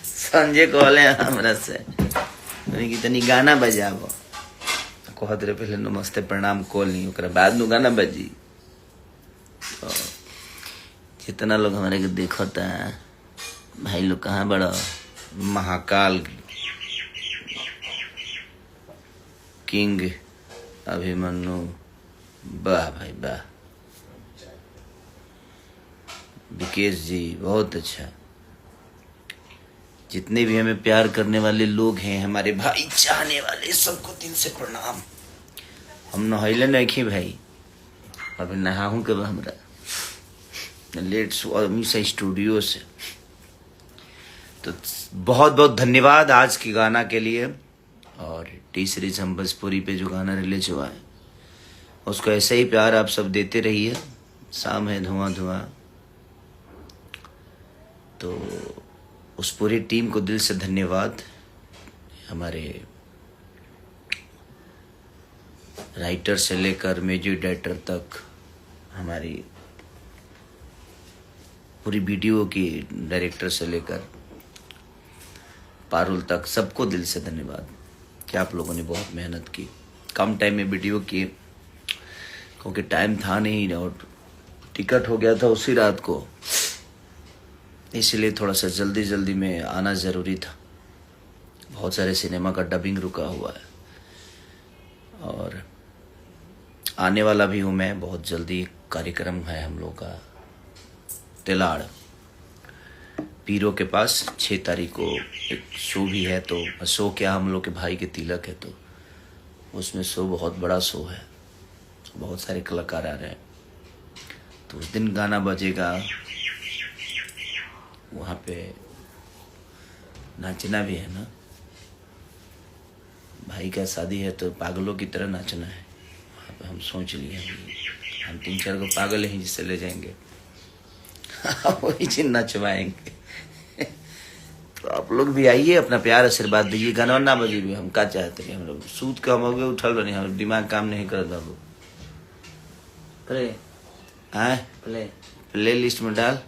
संजय कहले हमरा से कि तनी गाना बजाबो, कहत रहे पहले नमस्ते प्रणाम कोली, ओकरा बाद नु गाना बजी। तो जितना लोग हमारे के देखता है भाई लोग, कहाँ बड़ा महाकाल किंग अभिमन्यु, वाह भाई वाह। विकेश जी बहुत अच्छा। जितने भी हमें प्यार करने वाले लोग हैं, हमारे भाई चाहने वाले, सबको दिल से प्रणाम। हम नहैले नहीं भाई, अभी नहाऊं कब, हमरा लेट से स्टूडियो से। तो बहुत बहुत धन्यवाद आज की गाना के लिए। और टी सीरीज हम भोजपुरी पे जो गाना रिलीज हुआ है उसको ऐसे ही प्यार आप सब देते रहिए। शाम है धुआं धुआं, तो उस पूरी टीम को दिल से धन्यवाद। हमारे राइटर से लेकर म्यूजिक डायरेक्टर तक, हमारी पूरी वीडियो की डायरेक्टर से लेकर पारुल तक, सबको दिल से धन्यवाद कि आप लोगों ने बहुत मेहनत की। कम टाइम में वीडियो किए क्योंकि टाइम था नहीं और टिकट हो गया था उसी रात को, इसलिए थोड़ा सा जल्दी जल्दी में आना ज़रूरी था। बहुत सारे सिनेमा का डबिंग रुका हुआ है और आने वाला भी हूँ मैं बहुत जल्दी। कार्यक्रम है हम लोग का तिलाड़ पीरो के पास, 6 तारीख को एक शो भी है। तो शो क्या, हम लोग के भाई के तिलक है, तो उसमें शो बहुत बड़ा शो है, तो बहुत सारे कलाकार आ रहे हैं। तो उस दिन गाना बजेगा, वहाँ पे नाचना भी है ना। भाई का शादी है तो पागलों की तरह नाचना है। वहाँ पे हम सोच लिए हम 3-4 को पागल हैं जिससे ले जाएंगे वही चीज नचवाएंगे। तो आप लोग भी आइए, अपना प्यार आशीर्वाद दीजिए। गाना ना बजे भी हम का चाहते हैं, हम लोग सूद कम हो गए, उठल बने, हम दिमाग काम नहीं कर बाबू। प्ले प्ले लिस्ट में डाल।